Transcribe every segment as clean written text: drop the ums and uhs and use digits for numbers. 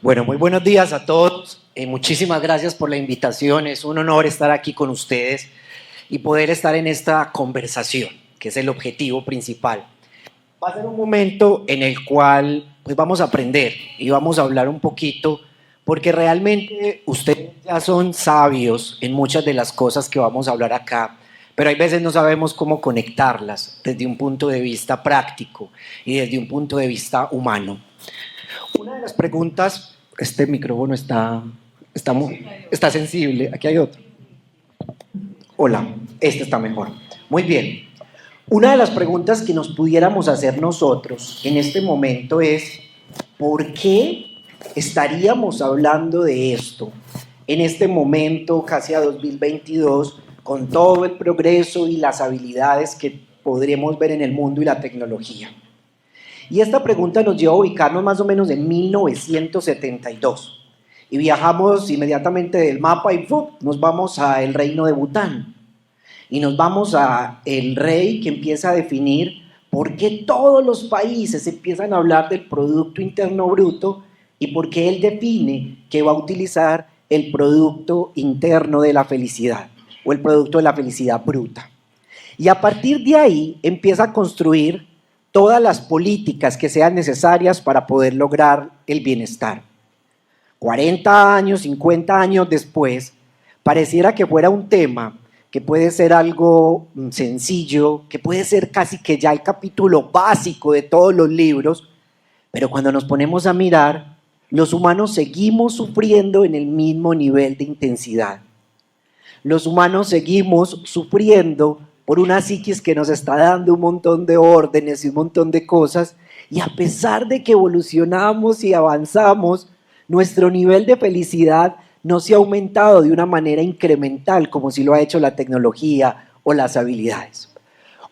Bueno, muy buenos días a todos. Muchísimas gracias por la invitación. Es un honor estar aquí con ustedes y poder estar en esta conversación, que es el objetivo principal. Va a ser un momento en el cual pues vamos a aprender y vamos a hablar un poquito, porque realmente ustedes ya son sabios en muchas de las cosas que vamos a hablar acá, pero hay veces no sabemos cómo conectarlas desde un punto de vista práctico y desde un punto de vista humano. Una de las preguntas, este micrófono está sensible, aquí hay otro. Hola, este está mejor. Muy bien. Una de las preguntas que nos pudiéramos hacer nosotros en este momento es, ¿por qué estaríamos hablando de esto en este momento, casi a 2022, con todo el progreso y las habilidades que podremos ver en el mundo y la tecnología? Y esta pregunta nos lleva a ubicarnos más o menos en 1972. Y viajamos inmediatamente del mapa y ¡fum!, nos vamos al reino de Bután. Y nos vamos a el rey que empieza a definir por qué todos los países empiezan a hablar del Producto Interno Bruto y por qué él define que va a utilizar el Producto Interno de la Felicidad o el Producto de la Felicidad Bruta. Y a partir de ahí empieza a construir todas las políticas que sean necesarias para poder lograr el bienestar. 40 años, 50 años después, pareciera que fuera un tema que puede ser algo sencillo, que puede ser casi que ya el capítulo básico de todos los libros, pero cuando nos ponemos a mirar, los humanos seguimos sufriendo en el mismo nivel de intensidad. Los humanos seguimos sufriendo por una psiquis que nos está dando un montón de órdenes y un montón de cosas, y a pesar de que evolucionamos y avanzamos, nuestro nivel de felicidad no se ha aumentado de una manera incremental como si lo ha hecho la tecnología o las habilidades.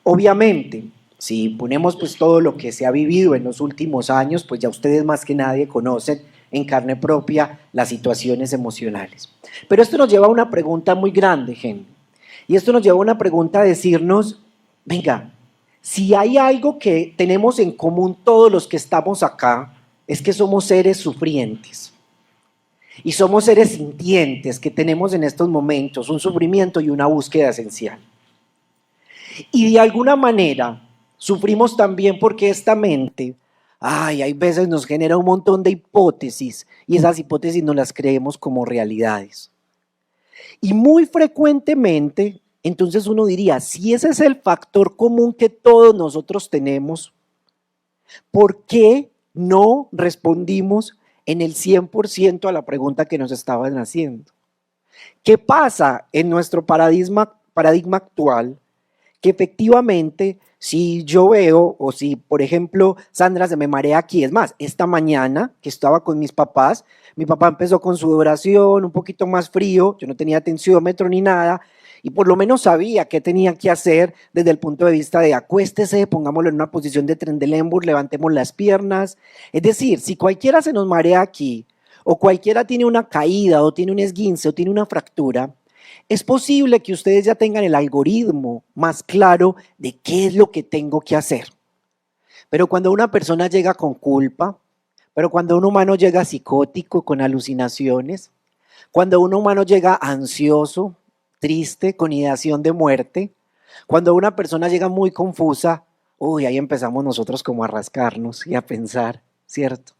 Obviamente, si ponemos pues todo lo que se ha vivido en los últimos años, pues ya ustedes más que nadie conocen en carne propia las situaciones emocionales. Pero esto nos lleva a una pregunta muy grande, gente. Y esto nos lleva a una pregunta a decirnos, venga, si hay algo que tenemos en común todos los que estamos acá, es que somos seres sufrientes. Y somos seres sintientes que tenemos en estos momentos un sufrimiento y una búsqueda esencial. Y de alguna manera sufrimos también porque esta mente, hay veces nos genera un montón de hipótesis y esas hipótesis no las creemos como realidades. Y muy frecuentemente, entonces uno diría, si ese es el factor común que todos nosotros tenemos, ¿por qué no respondimos en el 100% a la pregunta que nos estaban haciendo? ¿Qué pasa en nuestro paradigma actual? Que efectivamente, si yo veo, o si por ejemplo Sandra se me marea aquí, es más, esta mañana que estaba con mis papás, mi papá empezó con su oración un poquito más frío, yo no tenía tensiómetro ni nada, y por lo menos sabía qué tenía que hacer desde el punto de vista de acuéstese, pongámoslo en una posición de Trendelenburg, levantemos las piernas. Es decir, si cualquiera se nos marea aquí, o cualquiera tiene una caída, o tiene un esguince, o tiene una fractura, es posible que ustedes ya tengan el algoritmo más claro de qué es lo que tengo que hacer. Pero cuando una persona llega con culpa, pero cuando un humano llega psicótico, con alucinaciones, cuando un humano llega ansioso, triste, con ideación de muerte, cuando una persona llega muy confusa, ahí empezamos nosotros como a rascarnos y a pensar, ¿cierto?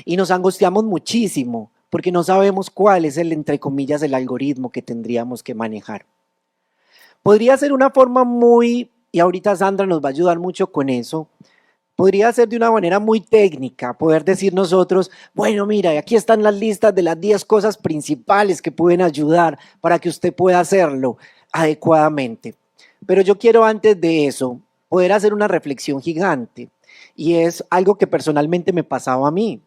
Y nos angustiamos muchísimo porque no sabemos cuál es el, entre comillas, el algoritmo que tendríamos que manejar. Podría ser una forma muy, y ahorita Sandra nos va a ayudar mucho con eso, podría ser de una manera muy técnica, poder decir nosotros, bueno, mira, aquí están las listas de las 10 cosas principales que pueden ayudar para que usted pueda hacerlo adecuadamente. Pero yo quiero antes de eso poder hacer una reflexión gigante, y es algo que personalmente me pasaba a mí.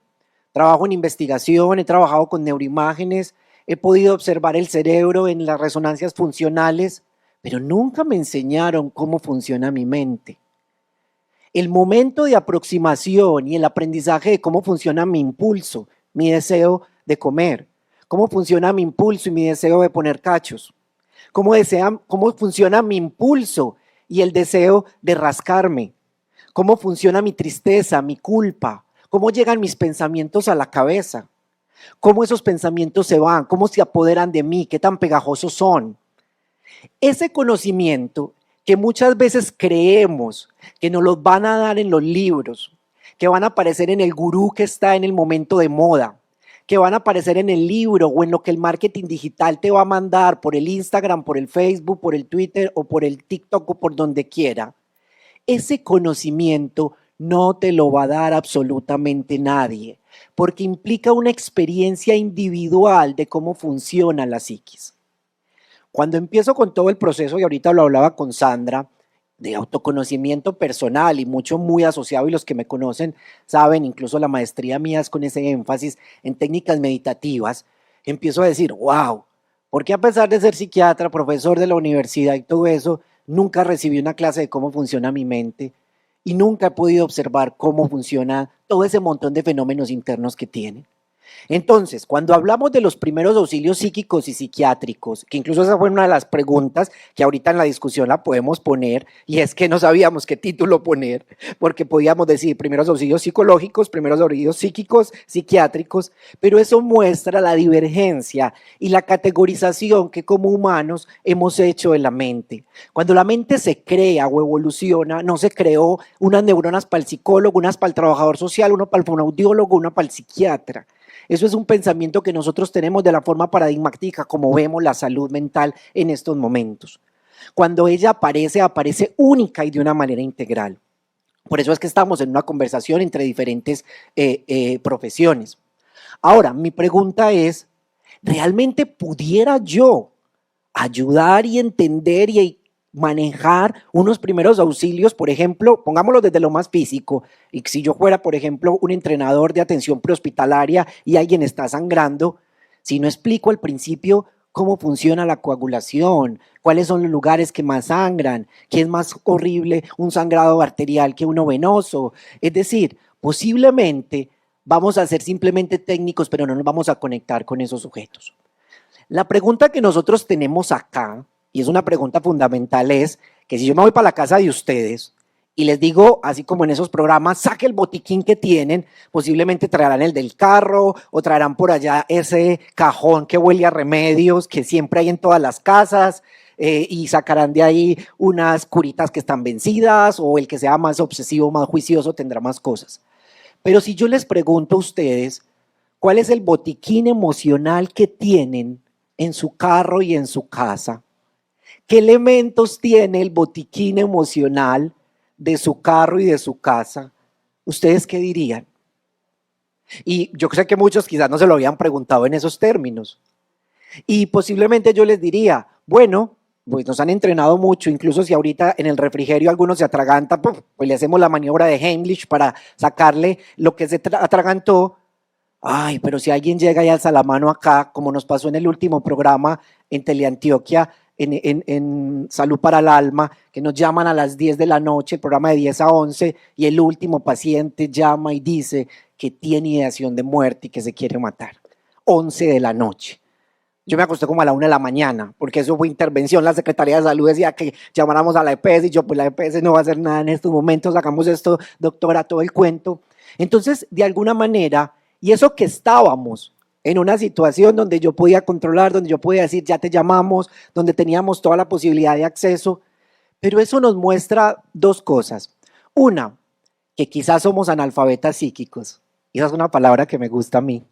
Trabajo en investigación, he trabajado con neuroimágenes, he podido observar el cerebro en las resonancias funcionales, pero nunca me enseñaron cómo funciona mi mente. El momento de aproximación y el aprendizaje de cómo funciona mi impulso, mi deseo de comer, cómo funciona mi impulso y mi deseo de poner cachos, cómo funciona mi impulso y el deseo de rascarme, cómo funciona mi tristeza, mi culpa, cómo llegan mis pensamientos a la cabeza, cómo esos pensamientos se van, cómo se apoderan de mí, qué tan pegajosos son. Ese conocimiento que muchas veces creemos que nos los van a dar en los libros, que van a aparecer en el gurú que está en el momento de moda, que van a aparecer en el libro o en lo que el marketing digital te va a mandar por el Instagram, por el Facebook, por el Twitter o por el TikTok o por donde quiera, ese conocimiento no te lo va a dar absolutamente nadie, porque implica una experiencia individual de cómo funciona la psiquis. Cuando empiezo con todo el proceso, y ahorita lo hablaba con Sandra, de autoconocimiento personal y mucho muy asociado, y los que me conocen saben, incluso la maestría mía es con ese énfasis en técnicas meditativas, empiezo a decir, wow, porque a pesar de ser psiquiatra, profesor de la universidad y todo eso, nunca recibí una clase de cómo funciona mi mente y nunca he podido observar cómo funciona todo ese montón de fenómenos internos que tiene? Entonces, cuando hablamos de los primeros auxilios psíquicos y psiquiátricos, que incluso esa fue una de las preguntas que ahorita en la discusión la podemos poner, y es que no sabíamos qué título poner, porque podíamos decir primeros auxilios psicológicos, primeros auxilios psíquicos, psiquiátricos, pero eso muestra la divergencia y la categorización que como humanos hemos hecho de la mente. Cuando la mente se crea o evoluciona, no se creó unas neuronas para el psicólogo, unas para el trabajador social, uno para el fonoaudiólogo, una para el psiquiatra. Eso es un pensamiento que nosotros tenemos de la forma paradigmática como vemos la salud mental en estos momentos. Cuando ella aparece, aparece única y de una manera integral. Por eso es que estamos en una conversación entre diferentes profesiones. Ahora, mi pregunta es, ¿realmente pudiera yo ayudar y entender y manejar unos primeros auxilios? Por ejemplo, pongámoslo desde lo más físico, y si yo fuera, por ejemplo, un entrenador de atención prehospitalaria y alguien está sangrando, si no explico al principio cómo funciona la coagulación, cuáles son los lugares que más sangran, qué es más horrible, un sangrado arterial que uno venoso, es decir, posiblemente vamos a ser simplemente técnicos, pero no nos vamos a conectar con esos sujetos. La pregunta que nosotros tenemos acá, y es una pregunta fundamental, es que si yo me voy para la casa de ustedes y les digo, así como en esos programas, saque el botiquín que tienen, posiblemente traerán el del carro o traerán por allá ese cajón que huele a remedios que siempre hay en todas las casas, y sacarán de ahí unas curitas que están vencidas, o el que sea más obsesivo, más juicioso tendrá más cosas. Pero si yo les pregunto a ustedes, ¿cuál es el botiquín emocional que tienen en su carro y en su casa? ¿Qué elementos tiene el botiquín emocional de su carro y de su casa? ¿Ustedes qué dirían? Y yo sé que muchos quizás no se lo habían preguntado en esos términos. Y posiblemente yo les diría, bueno, pues nos han entrenado mucho, incluso si ahorita en el refrigerio alguno se atraganta, pues le hacemos la maniobra de Heimlich para sacarle lo que se atragantó. Ay, pero si alguien llega y alza la mano acá, como nos pasó en el último programa en Teleantioquia, en Salud para el Alma, que nos llaman a las 10 de la noche, el programa de 10 a 11, y el último paciente llama y dice que tiene ideación de muerte y que se quiere matar. 11 de la noche. Yo me acosté como a la 1 de la mañana, porque eso fue intervención. La Secretaría de Salud decía que llamáramos a la EPS, y yo, pues la EPS no va a hacer nada en estos momentos, sacamos esto, doctora, todo el cuento. Entonces, de alguna manera, y eso que estábamos en una situación donde yo podía controlar, donde yo podía decir, ya te llamamos, donde teníamos toda la posibilidad de acceso, pero eso nos muestra dos cosas. Una, que quizás somos analfabetas psíquicos, y esa es una palabra que me gusta a mí,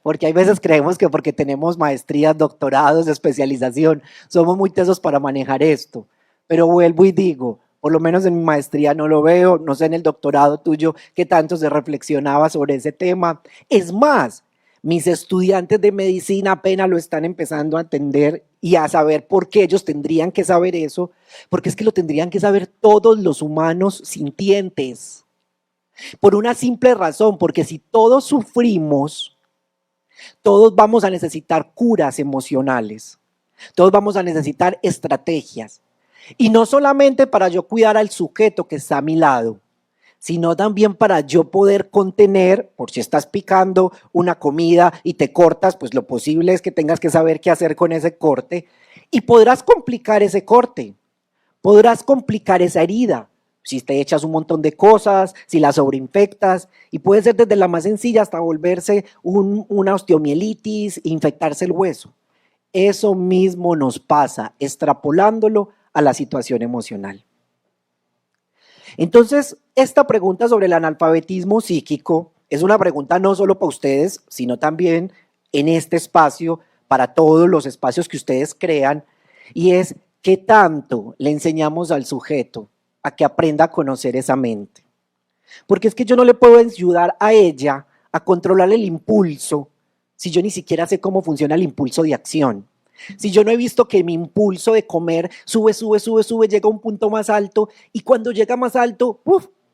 porque hay veces creemos que porque tenemos maestrías, doctorados, especialización, somos muy tesos para manejar esto, pero vuelvo y digo, por lo menos en mi maestría no lo veo, no sé en el doctorado tuyo qué tanto se reflexionaba sobre ese tema. Es más, mis estudiantes de medicina apenas lo están empezando a entender y a saber por qué ellos tendrían que saber eso, porque es que lo tendrían que saber todos los humanos sintientes, por una simple razón, porque si todos sufrimos, todos vamos a necesitar curas emocionales, todos vamos a necesitar estrategias. Y no solamente para yo cuidar al sujeto que está a mi lado, sino también para yo poder contener, por si estás picando una comida y te cortas, pues lo posible es que tengas que saber qué hacer con ese corte, y podrás complicar ese corte, podrás complicar esa herida. si te echas un montón de cosas, si las sobreinfectas, y puede ser desde la más sencilla hasta volverse una osteomielitis, infectarse el hueso. Eso mismo nos pasa, extrapolándolo a la situación emocional. Entonces, esta pregunta sobre el analfabetismo psíquico es una pregunta no solo para ustedes, sino también en este espacio, para todos los espacios que ustedes crean, y es ¿qué tanto le enseñamos al sujeto a que aprenda a conocer esa mente? Porque es que yo no le puedo ayudar a ella a controlar el impulso si yo ni siquiera sé cómo funciona el impulso de acción. Si yo no he visto que mi impulso de comer sube, llega a un punto más alto y cuando llega más alto,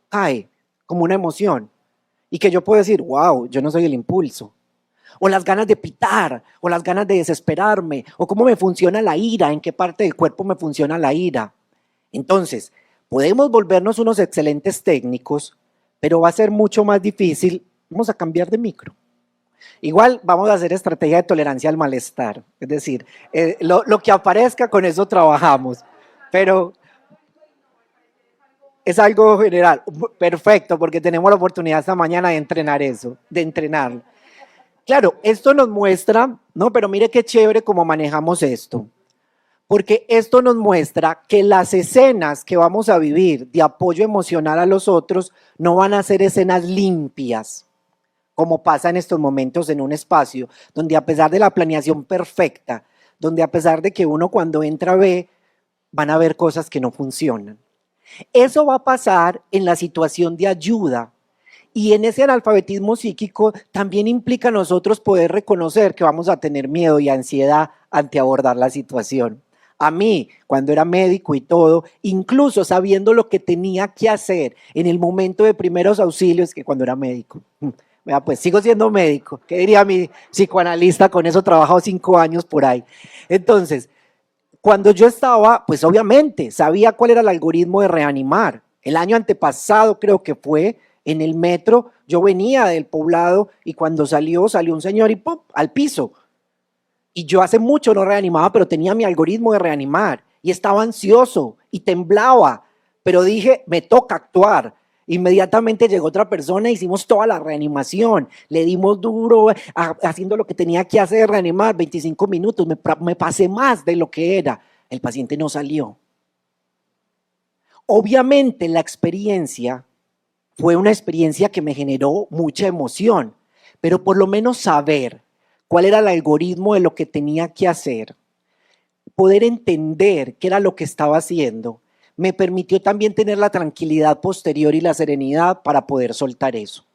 cae como una emoción. Y que yo puedo decir, wow, yo no soy el impulso. O las ganas de pitar, o las ganas de desesperarme, o cómo me funciona la ira, en qué parte del cuerpo me funciona la ira. Entonces, podemos volvernos unos excelentes técnicos, pero va a ser mucho más difícil. Vamos a cambiar de micro. Igual vamos a hacer estrategia de tolerancia al malestar, es decir, lo que aparezca con eso trabajamos, pero es algo general, perfecto, porque tenemos la oportunidad esta mañana de entrenar eso, de entrenarlo. Claro, esto nos muestra, ¿no? Pero mire qué chévere cómo manejamos esto, porque esto nos muestra que las escenas que vamos a vivir de apoyo emocional a los otros no van a ser escenas limpias, como pasa en estos momentos en un espacio donde a pesar de la planeación perfecta, donde a pesar de que uno cuando entra ve, van a ver cosas que no funcionan. Eso va a pasar en la situación de ayuda y en ese analfabetismo psíquico también implica a nosotros poder reconocer que vamos a tener miedo y ansiedad ante abordar la situación. A mí, cuando era médico y todo, incluso sabiendo lo que tenía que hacer en el momento de primeros auxilios, que cuando era médico, pues sigo siendo médico, ¿qué diría mi psicoanalista? Con eso he trabajado 5 años por ahí. Entonces, cuando yo estaba, pues obviamente sabía cuál era el algoritmo de reanimar. El año antepasado creo que fue en el metro, yo venía del poblado y cuando salió un señor y ¡pum! Al piso. Y yo hace mucho no reanimaba, pero tenía mi algoritmo de reanimar y estaba ansioso y temblaba, pero dije, me toca actuar. Inmediatamente llegó otra persona, hicimos toda la reanimación, le dimos duro haciendo lo que tenía que hacer, reanimar 25 minutos, me pasé más de lo que era. El paciente no salió. Obviamente la experiencia fue una experiencia que me generó mucha emoción, pero por lo menos saber cuál era el algoritmo de lo que tenía que hacer, poder entender qué era lo que estaba haciendo, me permitió también tener la tranquilidad posterior y la serenidad para poder soltar eso.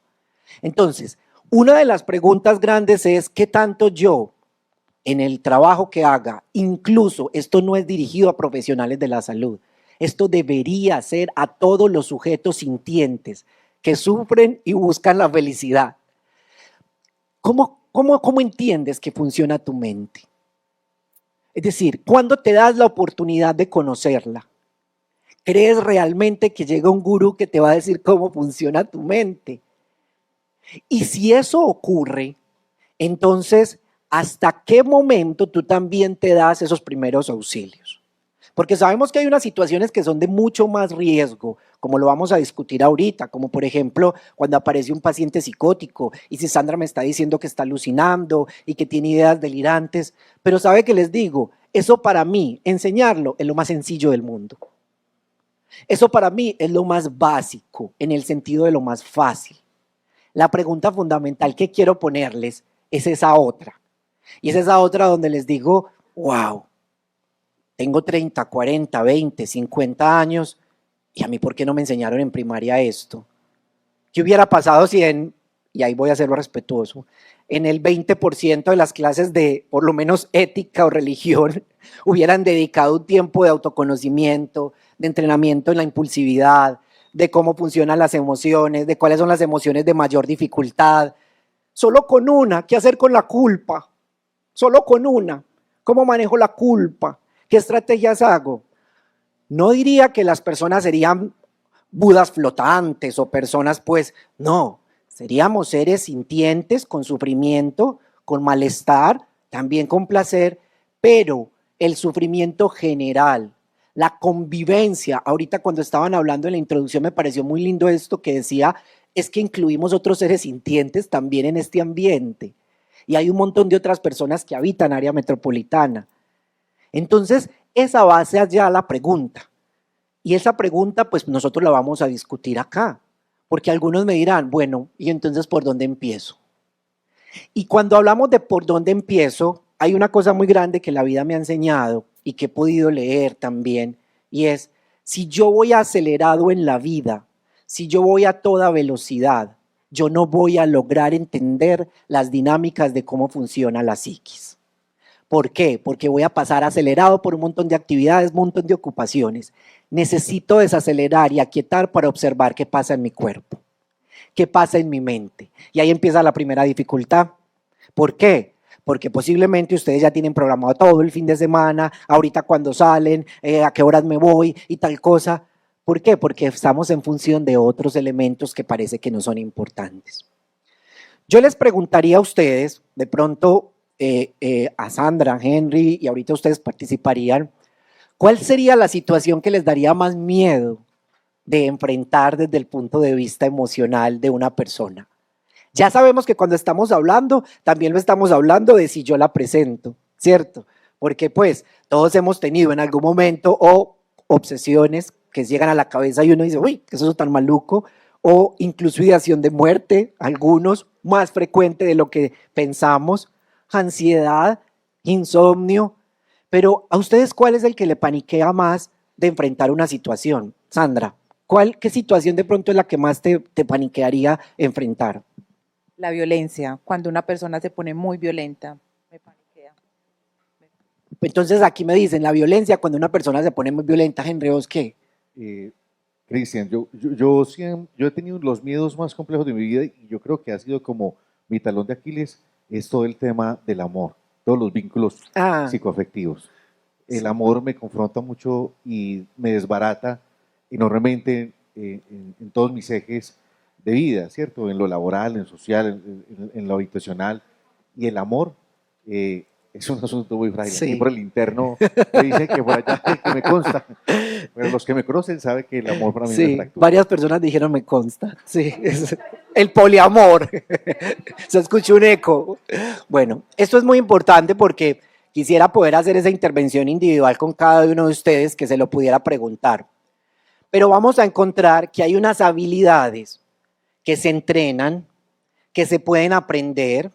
Entonces, una de las preguntas grandes es ¿qué tanto yo en el trabajo que haga, incluso esto no es dirigido a profesionales de la salud, esto debería ser a todos los sujetos sintientes que sufren y buscan la felicidad? ¿Cómo entiendes que funciona tu mente? Es decir, ¿cuándo te das la oportunidad de conocerla? ¿Crees realmente que llega un gurú que te va a decir cómo funciona tu mente? Y si eso ocurre, entonces, ¿hasta qué momento tú también te das esos primeros auxilios? Porque sabemos que hay unas situaciones que son de mucho más riesgo, como lo vamos a discutir ahorita, como por ejemplo cuando aparece un paciente psicótico y si Sandra me está diciendo que está alucinando y que tiene ideas delirantes, pero ¿sabe qué les digo? Eso para mí, enseñarlo es lo más sencillo del mundo. Eso para mí es lo más básico, en el sentido de lo más fácil. La pregunta fundamental que quiero ponerles es esa otra. Y es esa otra donde les digo, wow, tengo 30, 40, 20, 50 años y a mí ¿por qué no me enseñaron en primaria esto? ¿Qué hubiera pasado si y ahí voy a hacerlo respetuoso, en el 20% de las clases de por lo menos ética o religión hubieran dedicado un tiempo de autoconocimiento, de entrenamiento en la impulsividad, de cómo funcionan las emociones, de cuáles son las emociones de mayor dificultad? Solo con una, ¿qué hacer con la culpa? Solo con una, ¿cómo manejo la culpa? ¿Qué estrategias hago? No diría que las personas serían budas flotantes o personas, pues, no, seríamos seres sintientes con sufrimiento, con malestar, también con placer, pero el sufrimiento general, la convivencia. Ahorita cuando estaban hablando en la introducción me pareció muy lindo esto que decía, es que incluimos otros seres sintientes también en este ambiente. Y hay un montón de otras personas que habitan área metropolitana. Entonces, esa va a ser ya la pregunta. Y esa pregunta, pues nosotros la vamos a discutir acá. Porque algunos me dirán, bueno, ¿y entonces por dónde empiezo? Y cuando hablamos de por dónde empiezo, hay una cosa muy grande que la vida me ha enseñado y que he podido leer también, y es, si yo voy acelerado en la vida, si yo voy a toda velocidad, yo no voy a lograr entender las dinámicas de cómo funciona la psiquis. ¿Por qué? Porque voy a pasar acelerado por un montón de actividades, un montón de ocupaciones. Necesito desacelerar y aquietar para observar qué pasa en mi cuerpo, qué pasa en mi mente. Y ahí empieza la primera dificultad. ¿Por qué? Porque posiblemente ustedes ya tienen programado todo el fin de semana, ahorita cuando salen, a qué horas me voy y tal cosa. ¿Por qué? Porque estamos en función de otros elementos que parece que no son importantes. Yo les preguntaría a ustedes, de pronto a Sandra, a Henry, y ahorita ustedes participarían, ¿cuál sería la situación que les daría más miedo de enfrentar desde el punto de vista emocional de una persona? Ya sabemos que cuando estamos hablando, también lo estamos hablando de si yo la presento, ¿cierto? Porque pues todos hemos tenido en algún momento o obsesiones que llegan a la cabeza y uno dice, uy, ¿qué es eso tan maluco? O incluso ideación de muerte, algunos más frecuente de lo que pensamos, ansiedad, insomnio. Pero a ustedes, ¿cuál es el que le paniquea más de enfrentar una situación? Sandra, ¿qué situación de pronto es la que más te paniquearía enfrentar? La violencia, cuando una persona se pone muy violenta, me paniquea. Entonces aquí me dicen, la violencia, cuando una persona se pone muy violenta, Henry, ¿vos qué? Eh, Cristian, yo he tenido los miedos más complejos de mi vida y yo creo que ha sido como mi talón de Aquiles, es todo el tema del amor, todos los vínculos psicoafectivos. El amor me confronta mucho y me desbarata enormemente en todos mis ejes de vida, ¿cierto? En lo laboral, en lo social, en lo habitacional. Y el amor es un asunto muy frágil. Sí. Aquí por el interno me dicen que por allá que me consta. Pero los que me conocen saben que el amor para mí Sí, me fractura. varias personas dijeron me consta. Sí, es el poliamor. Se escuchó un eco. Bueno, esto es muy importante porque quisiera poder hacer esa intervención individual con cada uno de ustedes que se lo pudiera preguntar. Pero vamos a encontrar que hay unas habilidades que se entrenan, que se pueden aprender,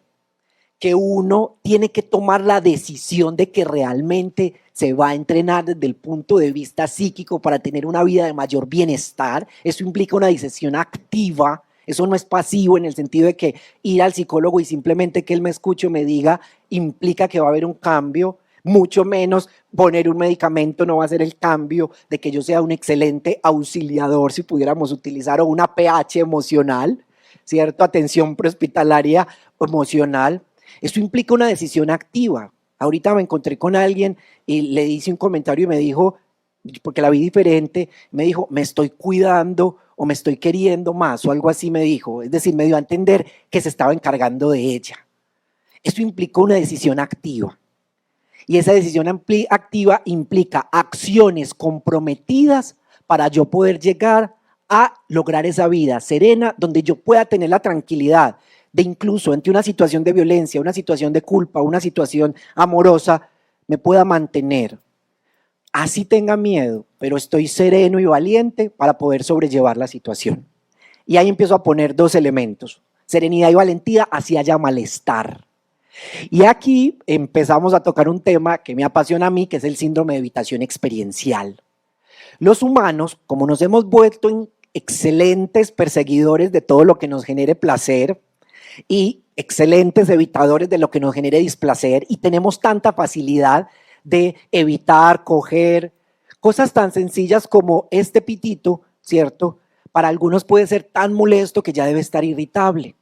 que uno tiene que tomar la decisión de que realmente se va a entrenar desde el punto de vista psíquico para tener una vida de mayor bienestar. Eso implica una decisión activa, eso no es pasivo en el sentido de que ir al psicólogo y simplemente que él me escuche o me diga implica que va a haber un cambio, mucho menos poner un medicamento no va a ser el cambio de que yo sea un excelente auxiliador, si pudiéramos utilizar, o una PH emocional, ¿cierto? Atención prehospitalaria emocional. Esto implica una decisión activa. Ahorita me encontré con alguien y le hice un comentario y me dijo, porque la vi diferente, me dijo, me estoy cuidando o me estoy queriendo más o algo así me dijo. Es decir, me dio a entender que se estaba encargando de ella. Esto implica una decisión activa. Y esa decisión activa implica acciones comprometidas para yo poder llegar a lograr esa vida serena donde yo pueda tener la tranquilidad de incluso ante una situación de violencia, una situación de culpa, una situación amorosa, me pueda mantener. Así tenga miedo, pero estoy sereno y valiente para poder sobrellevar la situación. Y ahí empiezo a poner dos elementos, serenidad y valentía, así haya malestar. Y aquí empezamos a tocar un tema que me apasiona a mí, que es el síndrome de evitación experiencial. Los humanos, como nos hemos vuelto en excelentes perseguidores de todo lo que nos genere placer y excelentes evitadores de lo que nos genere displacer, y tenemos tanta facilidad de evitar, coger cosas tan sencillas como este pitito, ¿cierto? Para algunos puede ser tan molesto que ya debe estar irritable.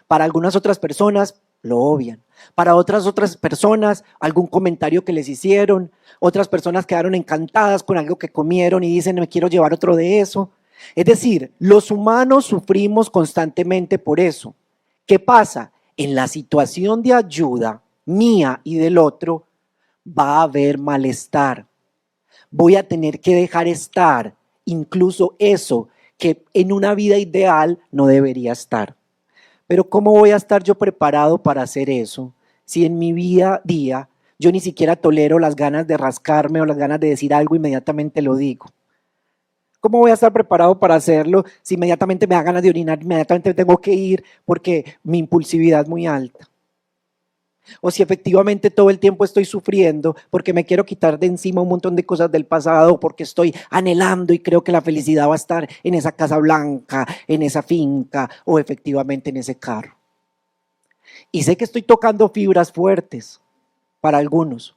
Para algunas otras personas lo obvian. Para otras personas, algún comentario que les hicieron, otras personas quedaron encantadas con algo que comieron y dicen, me quiero llevar otro de eso. Es decir, los humanos sufrimos constantemente por eso. ¿Qué pasa? En la situación de ayuda mía y del otro va a haber malestar, voy a tener que dejar estar incluso eso que en una vida ideal no debería estar. Pero ¿cómo voy a estar yo preparado para hacer eso si en mi vida a día yo ni siquiera tolero las ganas de rascarme o las ganas de decir algo, inmediatamente lo digo? ¿Cómo voy a estar preparado para hacerlo si inmediatamente me da ganas de orinar, inmediatamente tengo que ir porque mi impulsividad es muy alta? O si efectivamente todo el tiempo estoy sufriendo porque me quiero quitar de encima un montón de cosas del pasado, porque estoy anhelando y creo que la felicidad va a estar en esa casa blanca, en esa finca o efectivamente en ese carro. Y sé que estoy tocando fibras fuertes para algunos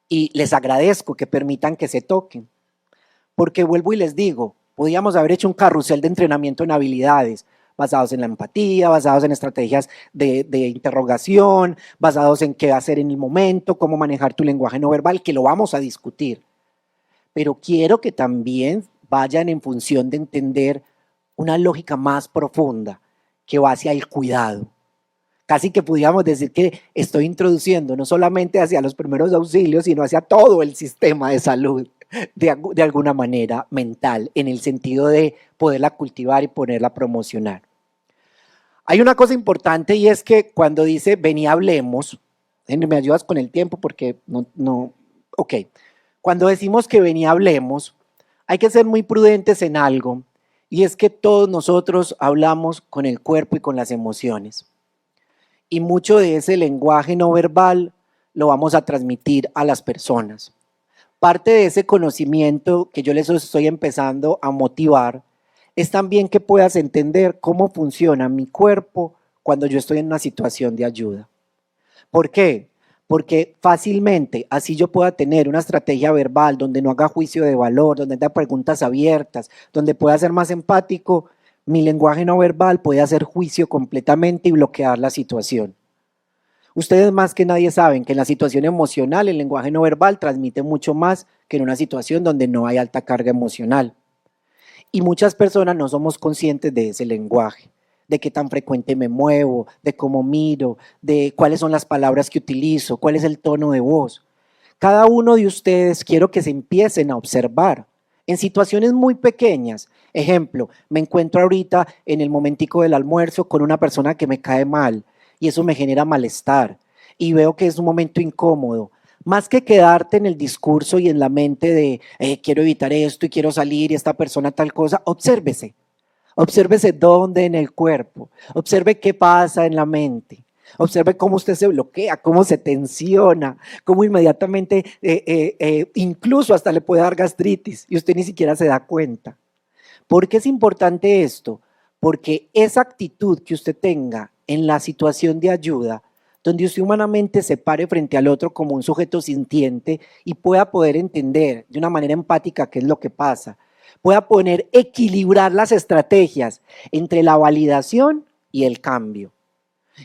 y les agradezco que permitan que se toquen. Porque vuelvo y les digo, podríamos haber hecho un carrusel de entrenamiento en habilidades, basados en la empatía, basados en estrategias de interrogación, basados en qué hacer en el momento, cómo manejar tu lenguaje no verbal, que lo vamos a discutir. Pero quiero que también vayan en función de entender una lógica más profunda que va hacia el cuidado. Casi que pudiéramos decir que estoy introduciendo no solamente hacia los primeros auxilios, sino hacia todo el sistema de salud. De alguna manera mental, en el sentido de poderla cultivar y poderla promocionar. Hay una cosa importante y es que cuando dice vení hablemos, me ayudas con el tiempo porque ok, cuando decimos que vení hablemos, hay que ser muy prudentes en algo y es que todos nosotros hablamos con el cuerpo y con las emociones y mucho de ese lenguaje no verbal lo vamos a transmitir a las personas. Parte de ese conocimiento que yo les estoy empezando a motivar es también que puedas entender cómo funciona mi cuerpo cuando yo estoy en una situación de ayuda. ¿Por qué? Porque fácilmente, así yo pueda tener una estrategia verbal donde no haga juicio de valor, donde tenga preguntas abiertas, donde pueda ser más empático, mi lenguaje no verbal puede hacer juicio completamente y bloquear la situación. Ustedes más que nadie saben que en la situación emocional el lenguaje no verbal transmite mucho más que en una situación donde no hay alta carga emocional. Y muchas personas no somos conscientes de ese lenguaje, de qué tan frecuente me muevo, de cómo miro, de cuáles son las palabras que utilizo, cuál es el tono de voz. Cada uno de ustedes quiero que se empiecen a observar en situaciones muy pequeñas. Ejemplo, me encuentro ahorita en el momentico del almuerzo con una persona que me cae mal. Y eso me genera malestar y veo que es un momento incómodo. Más que quedarte en el discurso y en la mente de quiero evitar esto y quiero salir y esta persona tal cosa, obsérvese. Obsérvese dónde en el cuerpo. Observe qué pasa en la mente. Observe cómo usted se bloquea, cómo se tensiona, cómo inmediatamente incluso hasta le puede dar gastritis y usted ni siquiera se da cuenta. ¿Por qué es importante esto? Porque esa actitud que usted tenga en la situación de ayuda, donde usted humanamente se pare frente al otro como un sujeto sintiente y pueda poder entender de una manera empática qué es lo que pasa, pueda poder equilibrar las estrategias entre la validación y el cambio.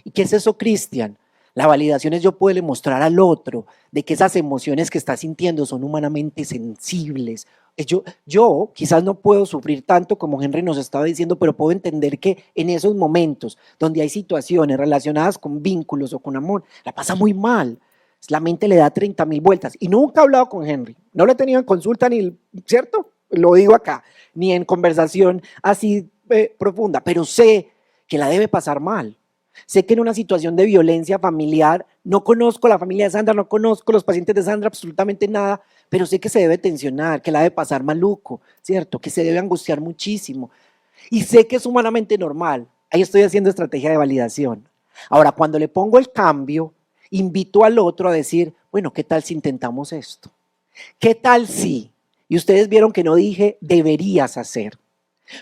¿Y qué es eso, Cristian? La validación es yo poderle mostrar al otro de que esas emociones que está sintiendo son humanamente sensibles. Yo quizás no puedo sufrir tanto como Henry nos estaba diciendo, pero puedo entender que en esos momentos donde hay situaciones relacionadas con vínculos o con amor, la pasa muy mal. La mente le da 30.000 vueltas. Y nunca he hablado con Henry. No lo he tenido en consulta ni, ¿cierto? Lo digo acá, ni en conversación así profunda, pero sé que la debe pasar mal. Sé que en una situación de violencia familiar, no conozco la familia de Sandra, no conozco los pacientes de Sandra, absolutamente nada, pero sé que se debe tensionar, que la debe pasar maluco, ¿cierto? Que se debe angustiar muchísimo. Y sé que es humanamente normal. Ahí estoy haciendo estrategia de validación. Ahora, cuando le pongo el cambio, invito al otro a decir, bueno, ¿qué tal si intentamos esto? ¿Qué tal si? Y ustedes vieron que no dije deberías hacer.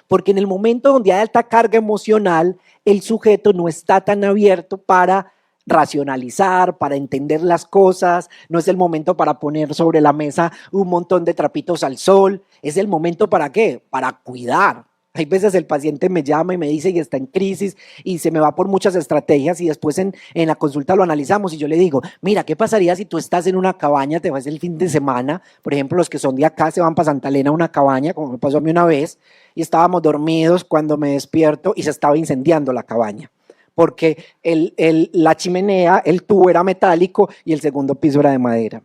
Porque en el momento donde hay alta carga emocional, el sujeto no está tan abierto para racionalizar, para entender las cosas, no es el momento para poner sobre la mesa un montón de trapitos al sol, es el momento ¿para qué? Para cuidar. Hay veces el paciente me llama y me dice que está en crisis y se me va por muchas estrategias y después en la consulta lo analizamos y yo le digo, mira, ¿qué pasaría si tú estás en una cabaña, te vas el fin de semana? Por ejemplo, los que son de acá se van para Santa Elena a una cabaña, como me pasó a mí una vez, y estábamos dormidos cuando me despierto y se estaba incendiando la cabaña. Porque la chimenea, el tubo era metálico y el segundo piso era de madera.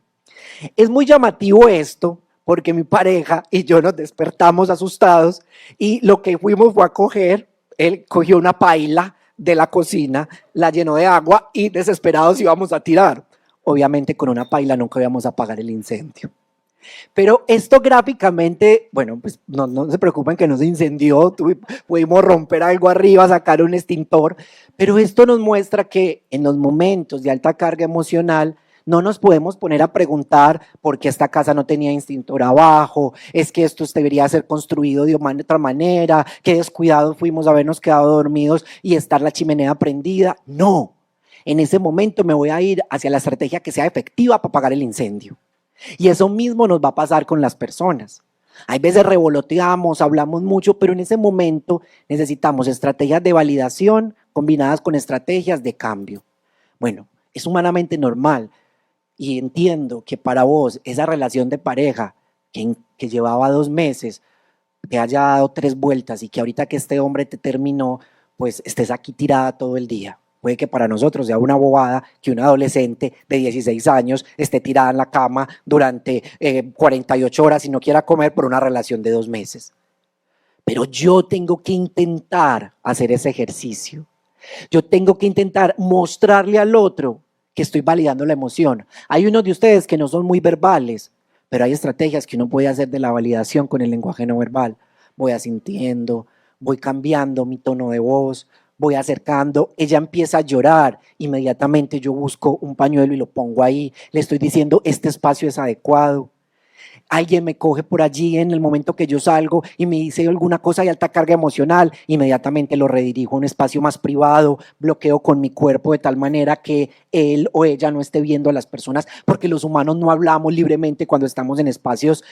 Es muy llamativo esto, porque mi pareja y yo nos despertamos asustados y lo que fuimos fue a coger, él cogió una paila de la cocina, la llenó de agua y desesperados íbamos a tirar. Obviamente con una paila nunca íbamos a apagar el incendio. Pero esto gráficamente, bueno, pues no se preocupen que no se incendió, pudimos romper algo arriba, sacar un extintor, pero esto nos muestra que en los momentos de alta carga emocional no nos podemos poner a preguntar por qué esta casa no tenía extintor abajo, es que esto debería ser construido de otra manera, qué descuidados fuimos a habernos quedado dormidos y estar la chimenea prendida. No, en ese momento me voy a ir hacia la estrategia que sea efectiva para apagar el incendio. Y eso mismo nos va a pasar con las personas. Hay veces revoloteamos, hablamos mucho, pero en ese momento necesitamos estrategias de validación combinadas con estrategias de cambio. Bueno, es humanamente normal y entiendo que para vos esa relación de pareja que llevaba 2 meses te haya dado 3 vueltas y que ahorita que este hombre te terminó, pues estés aquí tirada todo el día. Puede que para nosotros sea una bobada que una adolescente de 16 años esté tirada en la cama durante 48 horas y no quiera comer por una relación de 2 meses. Pero yo tengo que intentar hacer ese ejercicio. Yo tengo que intentar mostrarle al otro que estoy validando la emoción. Hay unos de ustedes que no son muy verbales, pero hay estrategias que uno puede hacer de la validación con el lenguaje no verbal. Voy asintiendo, voy cambiando mi tono de voz, voy acercando, ella empieza a llorar, inmediatamente yo busco un pañuelo y lo pongo ahí, le estoy diciendo este espacio es adecuado. Alguien me coge por allí en el momento que yo salgo y me dice alguna cosa de alta carga emocional, inmediatamente lo redirijo a un espacio más privado, bloqueo con mi cuerpo de tal manera que él o ella no esté viendo a las personas, porque los humanos no hablamos libremente cuando estamos en espacios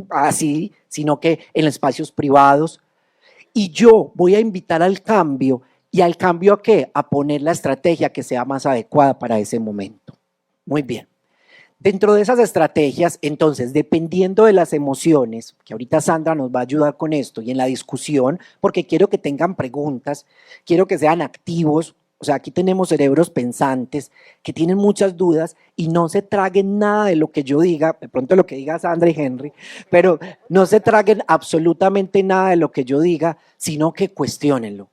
así, sino que en espacios privados. Y yo voy a invitar al cambio. ¿Y al cambio a qué? A poner la estrategia que sea más adecuada para ese momento. Muy bien. Dentro de esas estrategias, entonces, dependiendo de las emociones, que ahorita Sandra nos va a ayudar con esto y en la discusión, porque quiero que tengan preguntas, quiero que sean activos, o sea, aquí tenemos cerebros pensantes que tienen muchas dudas y no se traguen nada de lo que yo diga, de pronto lo que diga Sandra y Henry, pero no se traguen absolutamente nada de lo que yo diga, sino que cuestiónenlo.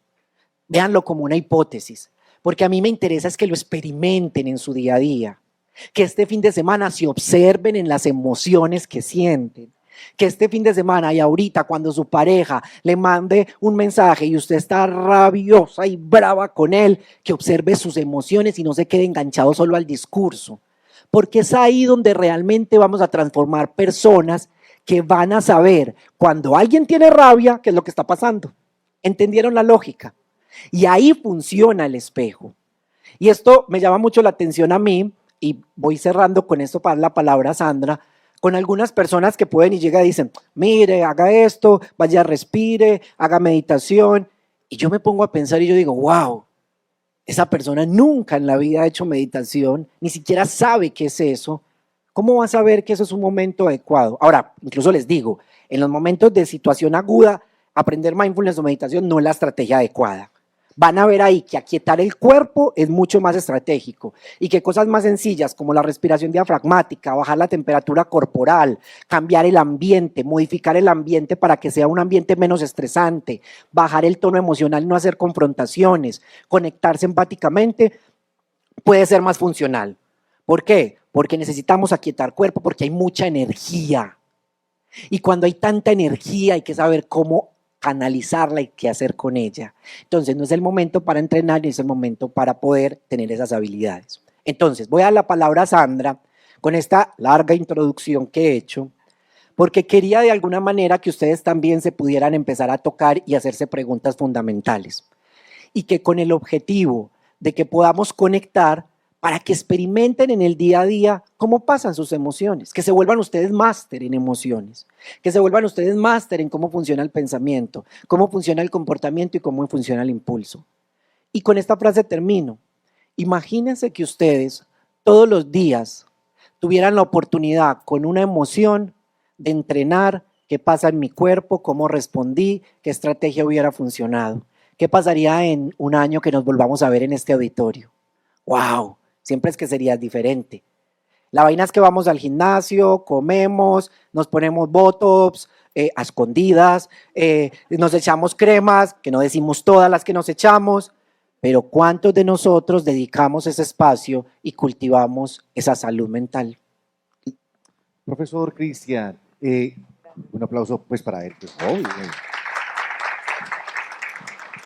Véanlo como una hipótesis, porque a mí me interesa es que lo experimenten en su día a día. Que este fin de semana se observen en las emociones que sienten. Que este fin de semana y ahorita cuando su pareja le mande un mensaje y usted está rabiosa y brava con él, que observe sus emociones y no se quede enganchado solo al discurso. Porque es ahí donde realmente vamos a transformar personas que van a saber cuando alguien tiene rabia qué es lo que está pasando. ¿Entendieron la lógica? Y ahí funciona el espejo. Y esto me llama mucho la atención a mí. Y voy cerrando con esto para dar la palabra a Sandra, con algunas personas que pueden y llegan y dicen, mire, haga esto, vaya, respire, haga meditación. Y yo me pongo a pensar y yo digo, wow, esa persona nunca en la vida ha hecho meditación, ni siquiera sabe qué es eso. ¿Cómo va a saber que eso es un momento adecuado? Ahora, incluso les digo, en los momentos de situación aguda, aprender mindfulness o meditación no es la estrategia adecuada. Van a ver ahí que aquietar el cuerpo es mucho más estratégico y que cosas más sencillas como la respiración diafragmática, bajar la temperatura corporal, cambiar el ambiente, modificar el ambiente para que sea un ambiente menos estresante, bajar el tono emocional, no hacer confrontaciones, conectarse empáticamente, puede ser más funcional. ¿Por qué? Porque necesitamos aquietar cuerpo, porque hay mucha energía. Y cuando hay tanta energía hay que saber cómo canalizarla y qué hacer con ella. Entonces no es el momento para entrenar, ni es el momento para poder tener esas habilidades. Entonces voy a dar la palabra a Sandra con esta larga introducción que he hecho, porque quería de alguna manera que ustedes también se pudieran empezar a tocar y hacerse preguntas fundamentales. Y que con el objetivo de que podamos conectar para que experimenten en el día a día cómo pasan sus emociones, que se vuelvan ustedes máster en emociones, que se vuelvan ustedes máster en cómo funciona el pensamiento, cómo funciona el comportamiento y cómo funciona el impulso. Y con esta frase termino. Imagínense que ustedes todos los días tuvieran la oportunidad con una emoción de entrenar qué pasa en mi cuerpo, cómo respondí, qué estrategia hubiera funcionado. ¿Qué pasaría en un año que nos volvamos a ver en este auditorio? ¡Wow! Siempre es que sería diferente. La vaina es que vamos al gimnasio, comemos, nos ponemos botox, a escondidas, nos echamos cremas, que no decimos todas las que nos echamos, pero ¿cuántos de nosotros dedicamos ese espacio y cultivamos esa salud mental? Profesor Cristian, un aplauso pues para él. Pues,